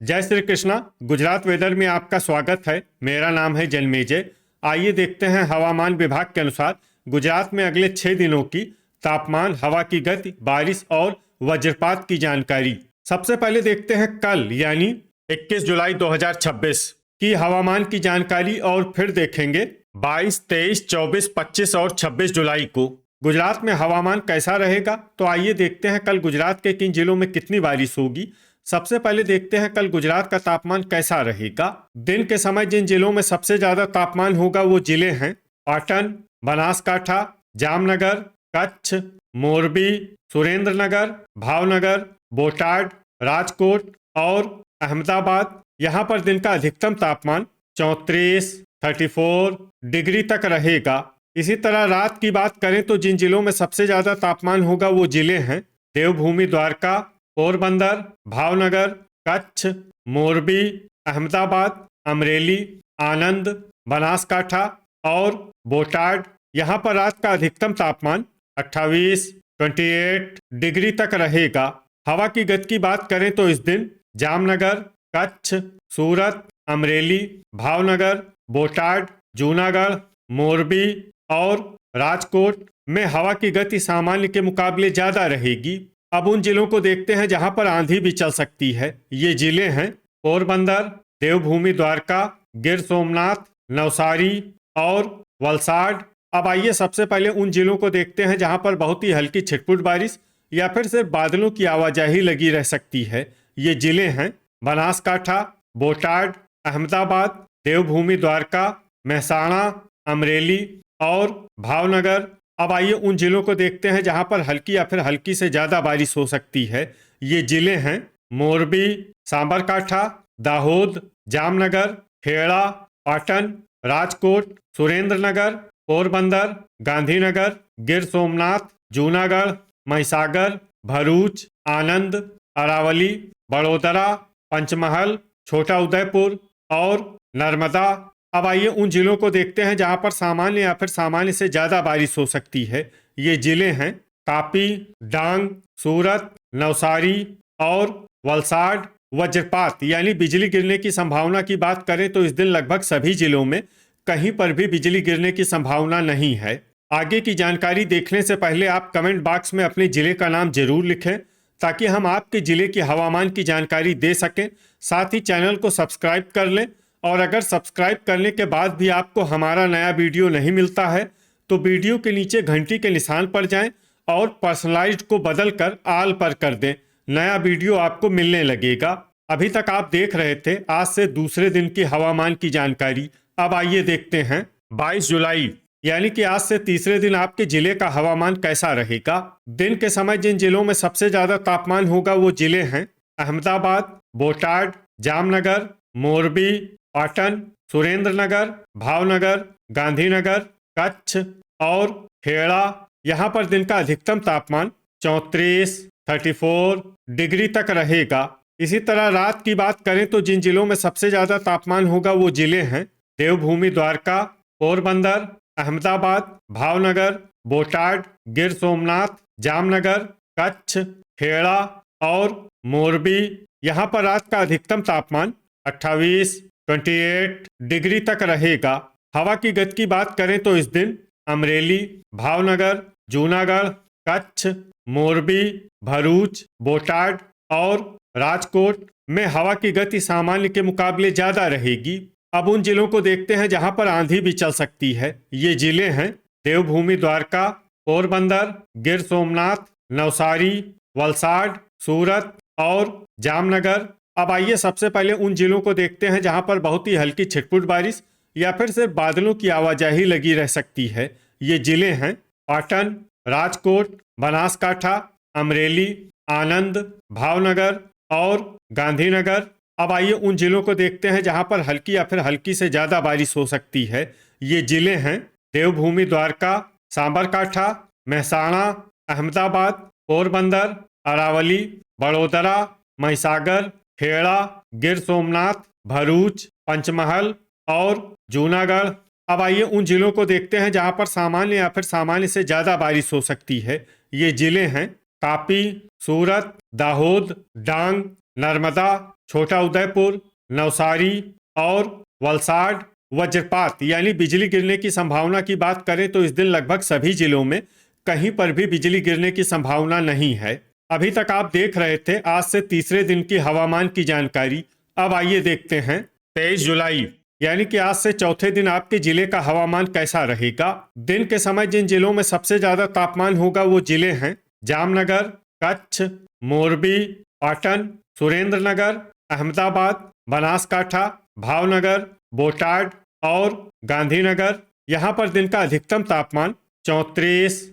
जय श्री कृष्णा। गुजरात वेदर में आपका स्वागत है। मेरा नाम है जन्मेजय। आइए देखते हैं हवामान विभाग के अनुसार गुजरात में अगले 6 दिनों की तापमान, हवा की गति, बारिश और वज्रपात की जानकारी। सबसे पहले देखते हैं कल यानी 21 जुलाई 2026 की हवामान की जानकारी और फिर देखेंगे 22, 23, 24, 25 और 26 जुलाई को गुजरात में हवामान कैसा रहेगा। तो आइए देखते हैं कल गुजरात के किन जिलों में कितनी बारिश होगी। सबसे पहले देखते हैं कल गुजरात का तापमान कैसा रहेगा। दिन के समय जिन जिलों में सबसे ज्यादा तापमान होगा वो जिले हैं पाटन, बनासकाठा, जामनगर, कच्छ, मोरबी, सुरेंद्रनगर, भावनगर, बोटाड, राजकोट और अहमदाबाद। यहाँ पर दिन का अधिकतम तापमान 34, 34 डिग्री तक रहेगा। इसी तरह रात की बात करें तो जिन जिलों में सबसे ज्यादा तापमान होगा वो जिले हैं देवभूमि, द्वारका, पोरबंदर, भावनगर, कच्छ, मोरबी, अहमदाबाद, अमरेली, आनंद, बनासकाठा और बोटाड। यहाँ पर रात का अधिकतम तापमान 28, 28 डिग्री तक रहेगा। हवा की गति की बात करें तो इस दिन जामनगर, कच्छ, सूरत, अमरेली, भावनगर, बोटाड, जूनागढ़, मोरबी और राजकोट में हवा की गति सामान्य के मुकाबले ज्यादा रहेगी। अब उन जिलों को देखते हैं जहां पर आंधी भी चल सकती है। ये जिले हैं पोरबंदर, देवभूमि, द्वारका, गिर सोमनाथ, नवसारी और वलसाड। अब आइए सबसे पहले उन जिलों को देखते हैं जहां पर बहुत ही हल्की छिटपुट बारिश या फिर सिर्फ बादलों की आवाजाही लगी रह सकती है। ये जिले हैं बनासकाठा, बोटाड, अहमदाबाद, देवभूमि, द्वारका, महसाणा, अमरेली और भावनगर। अब आइए उन जिलों को देखते हैं जहां पर हल्की या फिर हल्की से ज्यादा बारिश हो सकती है। ये जिले हैं मोरबी, साबरकाठा, दाहोद, जामनगर, खेड़ा, पाटन, राजकोट, सुरेंद्रनगर, पोरबंदर, गांधीनगर, गिर सोमनाथ, जूनागढ़, महिसागर, भरूच, आनंद, अरावली, बड़ोदरा, पंचमहल, छोटा उदयपुर और नर्मदा। अब आइए उन जिलों को देखते हैं जहां पर सामान्य या फिर सामान्य से ज्यादा बारिश हो सकती है। ये जिले हैं तापी, डांग, सूरत, नवसारी और वलसाड। वज्रपात यानी बिजली गिरने की संभावना की बात करें तो इस दिन लगभग सभी जिलों में कहीं पर भी बिजली गिरने की संभावना नहीं है। आगे की जानकारी देखने से पहले आप कमेंट बॉक्स में अपने जिले का नाम जरूर लिखें ताकि हम आपके जिले की हवामान की जानकारी दे सकें। साथ ही चैनल को सब्सक्राइब कर लें और अगर सब्सक्राइब करने के बाद भी आपको हमारा नया वीडियो नहीं मिलता है तो वीडियो के नीचे घंटी के निशान पर जाएं और पर्सनलाइज्ड को बदल कर आल पर कर दें। नया वीडियो आपको मिलने लगेगा। अभी तक आप देख रहे थे आज से दूसरे दिन की हवामान की जानकारी। अब आइए देखते हैं 22 जुलाई यानी कि आज से तीसरे दिन आपके जिले का हवामान कैसा रहेगा। दिन के समय जिन जिलों में सबसे ज्यादा तापमान होगा वो जिले हैं अहमदाबाद, बोटाड, जामनगर, मोरबी, पाटन, सुरेंद्रनगर, भावनगर, गांधीनगर, कच्छ और खेड़ा। यहाँ पर दिन का अधिकतम तापमान 34, 34 डिग्री तक रहेगा। इसी तरह रात की बात करें तो जिन जिलों में सबसे ज्यादा तापमान होगा वो जिले हैं देवभूमि, द्वारका, पोरबंदर, अहमदाबाद, भावनगर, बोटाड, गिर सोमनाथ, जामनगर, कच्छ, खेड़ा और मोरबी। यहाँ पर रात का अधिकतम तापमान 28, 28 डिग्री तक रहेगा। हवा की गति की बात करें तो इस दिन अमरेली, भावनगर, जूनागढ़, कच्छ, मोरबी, भरूच, बोटाड और राजकोट में हवा की गति सामान्य के मुकाबले ज्यादा रहेगी। अब उन जिलों को देखते हैं जहां पर आंधी भी चल सकती है। ये जिले हैं देवभूमि, द्वारका, पोरबंदर, गिर सोमनाथ, नवसारी, वलसाड, सूरत और जामनगर। अब आइए सबसे पहले उन जिलों को देखते हैं जहां पर बहुत ही हल्की छिटपुट बारिश या फिर सिर्फ बादलों की आवाजाही लगी रह सकती है। ये जिले हैं पाटन, राजकोट, बनासकाठा, अमरेली, आनंद, भावनगर और गांधीनगर। अब आइए उन जिलों को देखते हैं जहां पर हल्की या फिर हल्की से ज्यादा बारिश हो सकती है। ये जिले हैं देवभूमि, द्वारका, साबरकाठा, महसाणा, अहमदाबाद, पोरबंदर, अरावली, बड़ोदरा, महिसागर, खेड़ा, गिर सोमनाथ, भरूच, पंचमहल और जूनागढ़। अब आइए उन जिलों को देखते हैं जहां पर सामान्य या फिर सामान्य से ज्यादा बारिश हो सकती है। ये जिले हैं तापी, सूरत, दाहोद, डांग, नर्मदा, छोटा उदयपुर, नवसारी और वलसाड। वज्रपात यानी बिजली गिरने की संभावना की बात करें तो इस दिन लगभग सभी जिलों में कहीं पर भी बिजली गिरने की संभावना नहीं है। अभी तक आप देख रहे थे आज से तीसरे दिन की हवामान की जानकारी। अब आइए देखते हैं 23 जुलाई यानी कि आज से चौथे दिन आपके जिले का हवामान कैसा रहेगा। दिन के समय जिन जिलों में सबसे ज्यादा तापमान होगा वो जिले हैं जामनगर, कच्छ, मोरबी, पाटन, सुरेंद्रनगर, अहमदाबाद, बनासकाठा, भावनगर, बोटाड और गांधीनगर। यहाँ पर दिन का अधिकतम तापमान 34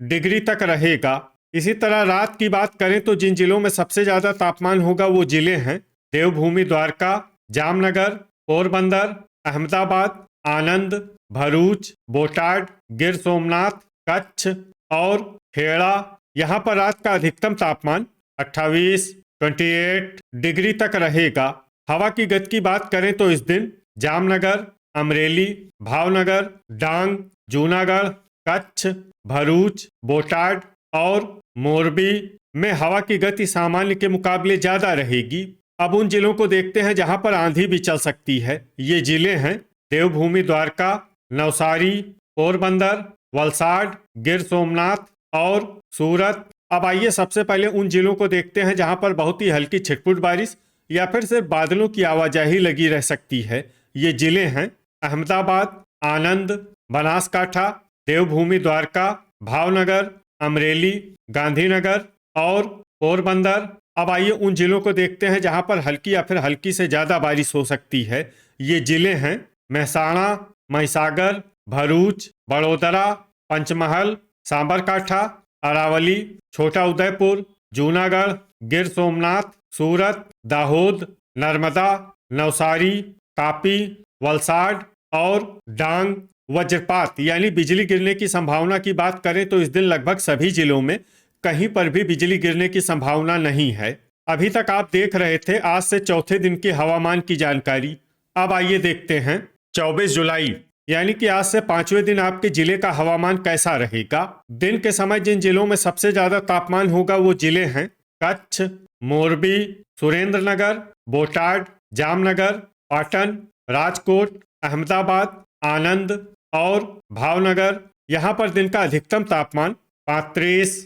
डिग्री तक रहेगा। इसी तरह रात की बात करें तो जिन जिलों में सबसे ज्यादा तापमान होगा वो जिले हैं देवभूमि द्वारका, जामनगर, पोरबंदर, अहमदाबाद, आनंद, भरूच, बोटाड, गिर सोमनाथ, कच्छ और खेड़ा। यहाँ पर रात का अधिकतम तापमान 28 डिग्री तक रहेगा। हवा की गति की बात करें तो इस दिन जामनगर, अमरेली, भावनगर, डांग, जूनागढ़, कच्छ, भरूच, बोटाड और मोरबी में हवा की गति सामान्य के मुकाबले ज्यादा रहेगी। अब उन जिलों को देखते हैं जहां पर आंधी भी चल सकती है। ये जिले हैं देवभूमि द्वारका, नवसारी, पोरबंदर, वलसाड, गिर सोमनाथ और सूरत। अब आइए सबसे पहले उन जिलों को देखते हैं जहां पर बहुत ही हल्की छिटपुट बारिश या फिर सिर्फ बादलों की आवाजाही लगी रह सकती है। ये जिले हैं अहमदाबाद, आनंद, बनासकाठा, देवभूमि द्वारका, भावनगर, अमरेली, गांधीनगर और पोरबंदर। अब आइए उन जिलों को देखते हैं जहां पर हल्की या फिर हल्की से ज्यादा बारिश हो सकती है। ये जिले हैं महसाणा, महिसागर, भरूच, बड़ोदरा, पंचमहल, सांबरकाठा, अरावली, छोटा उदयपुर, जूनागढ़, गिर सोमनाथ, सूरत, दाहोद, नर्मदा, नवसारी, तापी, वलसाड और डांग। वज्रपात यानी बिजली गिरने की संभावना की बात करें तो इस दिन लगभग सभी जिलों में कहीं पर भी बिजली गिरने की संभावना नहीं है। अभी तक आप देख रहे थे आज से चौथे दिन की हवामान की जानकारी। अब आइए देखते हैं 24 जुलाई यानी कि आज से पांचवें दिन आपके जिले का हवामान कैसा रहेगा। दिन के समय जिन जिलों में सबसे ज्यादा तापमान होगा वो जिले हैं कच्छ, मोरबी, सुरेंद्रनगर, बोटाड, जामनगर, पाटन, राजकोट, अहमदाबाद, आनंद और भावनगर। यहाँ पर दिन का अधिकतम तापमान 35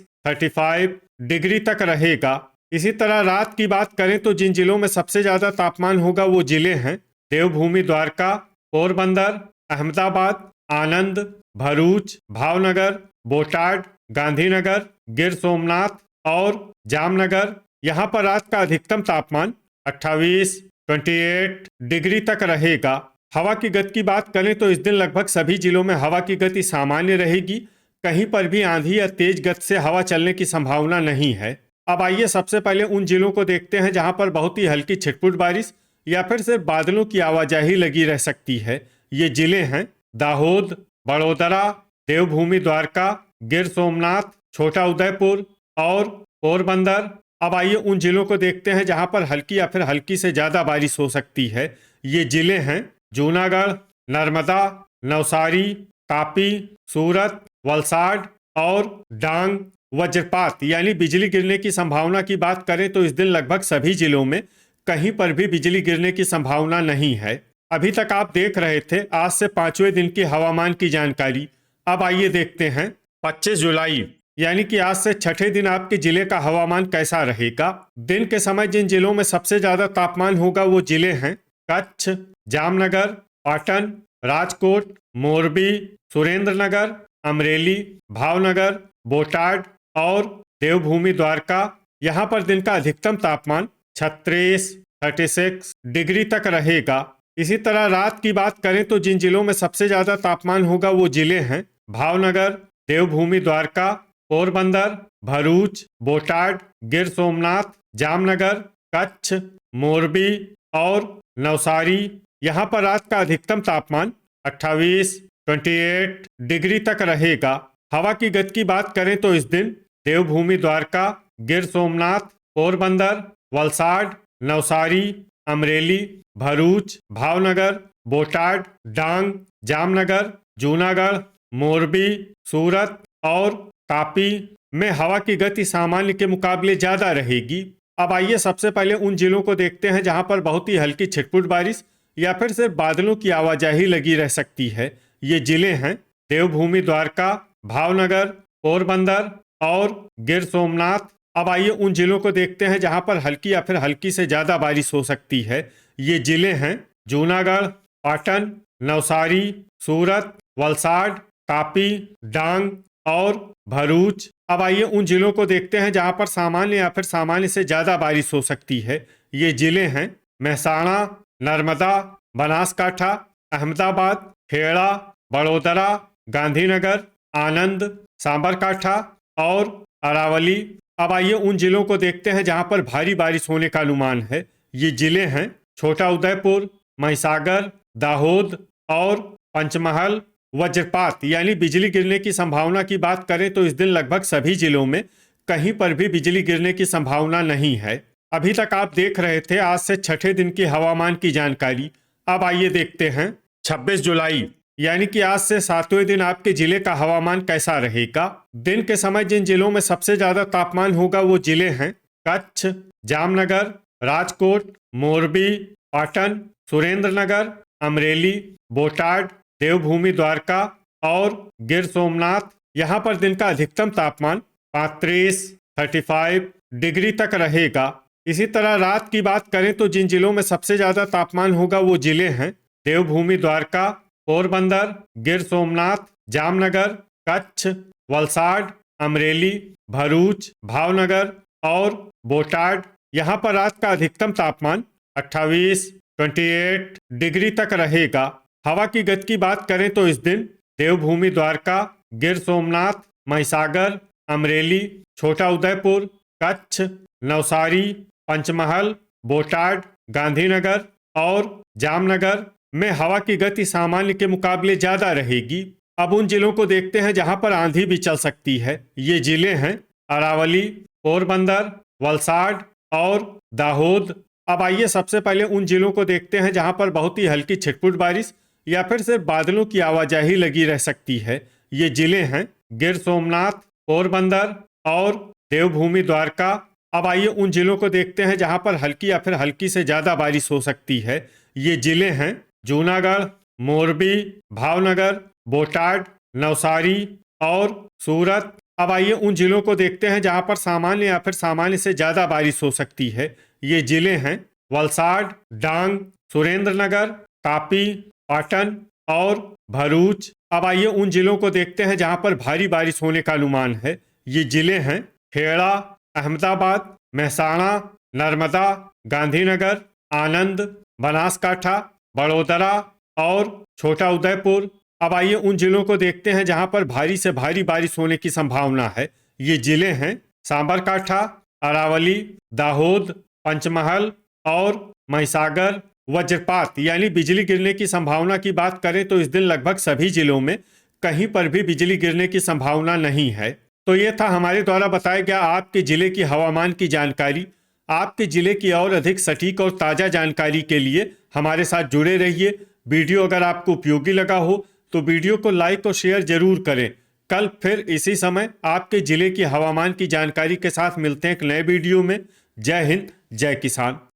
डिग्री तक रहेगा। इसी तरह रात की बात करें तो जिन जिलों में सबसे ज्यादा तापमान होगा वो जिले हैं देवभूमि द्वारका, पोरबंदर, अहमदाबाद, आनंद, भरूच, भावनगर, बोटाड, गांधीनगर, गिर सोमनाथ और जामनगर। यहाँ पर रात का अधिकतम तापमान 28 डिग्री तक रहेगा। हवा की गति की बात करें तो इस दिन लगभग सभी जिलों में हवा की गति सामान्य रहेगी। कहीं पर भी आंधी या तेज गति से हवा चलने की संभावना नहीं है। अब आइए सबसे पहले उन जिलों को देखते हैं जहां पर बहुत ही हल्की छिटपुट बारिश या फिर सिर्फ बादलों की आवाजाही लगी रह सकती है। ये जिले हैं दाहोद, बड़ोदरा, देवभूमि द्वारका, गिर सोमनाथ, छोटा उदयपुर और पोरबंदर। अब आइए उन जिलों को देखते हैं जहां पर हल्की या फिर हल्की से ज्यादा बारिश हो सकती है। ये जिले हैं जूनागढ़, नर्मदा, नवसारी, तापी, सूरत, वलसाड और डांग। वज्रपात यानी बिजली गिरने की संभावना की बात करें तो इस दिन लगभग सभी जिलों में कहीं पर भी बिजली गिरने की संभावना नहीं है। अभी तक आप देख रहे थे आज से पांचवें दिन की हवामान की जानकारी। अब आइए देखते हैं 25 जुलाई यानी कि आज से छठे दिन आपके जिले का हवामान कैसा रहेगा। दिन के समय जिन जिलों में सबसे ज्यादा तापमान होगा वो जिले हैं कच्छ, जामनगर, पाटन, राजकोट, मोरबी, सुरेंद्रनगर, अमरेली, भावनगर, बोटाड और देवभूमि द्वारका। यहाँ पर दिन का अधिकतम तापमान 36 डिग्री तक रहेगा। इसी तरह रात की बात करें तो जिन जिलों में सबसे ज्यादा तापमान होगा वो जिले हैं भावनगर, देवभूमि द्वारका, पोरबंदर, भरूच, बोटाड, गिर सोमनाथ, जामनगर, कच्छ, मोरबी और नवसारी। यहाँ पर रात का अधिकतम तापमान 28 डिग्री तक रहेगा। हवा की गति की बात करें तो इस दिन देवभूमि द्वारका, गिर सोमनाथ, पोरबंदर, वलसाड, नवसारी, अमरेली, भरूच, भावनगर, बोटाड, डांग, जामनगर, जूनागढ़, मोरबी, सूरत और तापी में हवा की गति सामान्य के मुकाबले ज्यादा रहेगी। अब आइए सबसे पहले उन जिलों को देखते हैं जहां पर बहुत ही हल्की छिटपुट बारिश या फिर सिर्फ बादलों की आवाजाही लगी रह सकती है। ये जिले हैं देवभूमि द्वारका, भावनगर, पोरबंदर और गिर सोमनाथ। अब आइए उन जिलों को देखते हैं जहां पर हल्की या फिर हल्की से ज्यादा बारिश हो सकती है। ये जिले हैं जूनागढ़, पाटन, नवसारी, सूरत, वलसाड, तापी, डांग और भरूच। अब आइए उन जिलों को देखते हैं जहां पर सामान्य या फिर सामान्य से ज्यादा बारिश हो सकती है। ये जिले हैं महसाणा, नर्मदा, बनासकाठा, अहमदाबाद, खेड़ा, बड़ोदरा, गांधीनगर, आनंद, सांबरकाठा और अरावली। अब आइए उन जिलों को देखते हैं जहां पर भारी बारिश होने का अनुमान है। ये जिले हैं छोटा उदयपुर, महिसागर, दाहोद और पंचमहल। वज्रपात यानी बिजली गिरने की संभावना की बात करें तो इस दिन लगभग सभी जिलों में कहीं पर भी बिजली गिरने की संभावना नहीं है। अभी तक आप देख रहे थे आज से छठे दिन की हवामान की जानकारी। अब आइए देखते हैं 26 जुलाई यानी कि आज से 7वें दिन आपके जिले का हवामान कैसा रहेगा। दिन के समय जिन जिलों में सबसे ज्यादा तापमान होगा वो जिले हैं कच्छ, जामनगर, राजकोट, मोरबी, पाटन, सुरेंद्रनगर, अमरेली, बोटाड, देवभूमि द्वारका और गिर सोमनाथ। यहाँ पर दिन का अधिकतम तापमान 35 डिग्री तक रहेगा। इसी तरह रात की बात करें तो जिन जिलों में सबसे ज्यादा तापमान होगा वो जिले हैं देवभूमि द्वारका, पोरबंदर, गिर सोमनाथ, जामनगर, कच्छ, वलसाड, अमरेली, भरूच, भावनगर और बोटाड। यहाँ पर रात का अधिकतम तापमान 28 डिग्री तक रहेगा। हवा की गति की बात करें तो इस दिन देवभूमि द्वारका, गिर सोमनाथ, महिसागर, अमरेली, छोटा उदयपुर, कच्छ, नवसारी, पंचमहल, बोटाड, गांधीनगर और जामनगर में हवा की गति सामान्य के मुकाबले ज्यादा रहेगी। अब उन जिलों को देखते हैं जहां पर आंधी भी चल सकती है। ये जिले हैं अरावली, पोरबंदर, वलसाड और दाहोद। अब आइए सबसे पहले उन जिलों को देखते हैं जहां पर बहुत ही हल्की छिटपुट बारिश या फिर सिर्फ बादलों की आवाजाही लगी रह सकती है। ये जिले हैं गिर सोमनाथ, पोरबंदर और देवभूमि द्वारका। अब आइए उन जिलों को देखते हैं जहां पर हल्की या फिर हल्की से ज्यादा बारिश हो सकती है। ये जिले हैं जूनागढ़, मोरबी, भावनगर, बोटाड, नवसारी और सूरत। अब आइए उन जिलों को देखते हैं जहां पर सामान्य या फिर सामान्य से ज्यादा बारिश हो सकती है। ये जिले हैं वलसाड, डांग, सुरेंद्रनगर, तापी, पाटन और भरूच। अब आइए उन जिलों को देखते हैं जहां पर भारी बारिश होने का अनुमान है। ये जिले हैं खेड़ा, अहमदाबाद, महसाणा, नर्मदा, गांधीनगर, आनंद, बनासकाठा, बड़ोदरा और छोटा उदयपुर। अब आइए उन जिलों को देखते हैं जहां पर भारी से भारी बारिश होने की संभावना है। ये जिले हैं सांबरकाठा, अरावली, दाहोद, पंचमहल और महिसागर। वज्रपात यानी बिजली गिरने की संभावना की बात करें तो इस दिन लगभग सभी जिलों में कहीं पर भी बिजली गिरने की संभावना नहीं है। तो ये था हमारे द्वारा बताया गया आपके जिले की हवामान की जानकारी। आपके जिले की और अधिक सटीक और ताज़ा जानकारी के लिए हमारे साथ जुड़े रहिए। वीडियो अगर आपको उपयोगी लगा हो तो वीडियो को लाइक और शेयर जरूर करें। कल फिर इसी समय आपके जिले की हवामान की जानकारी के साथ मिलते हैं एक नए वीडियो में। जय हिंद, जय किसान।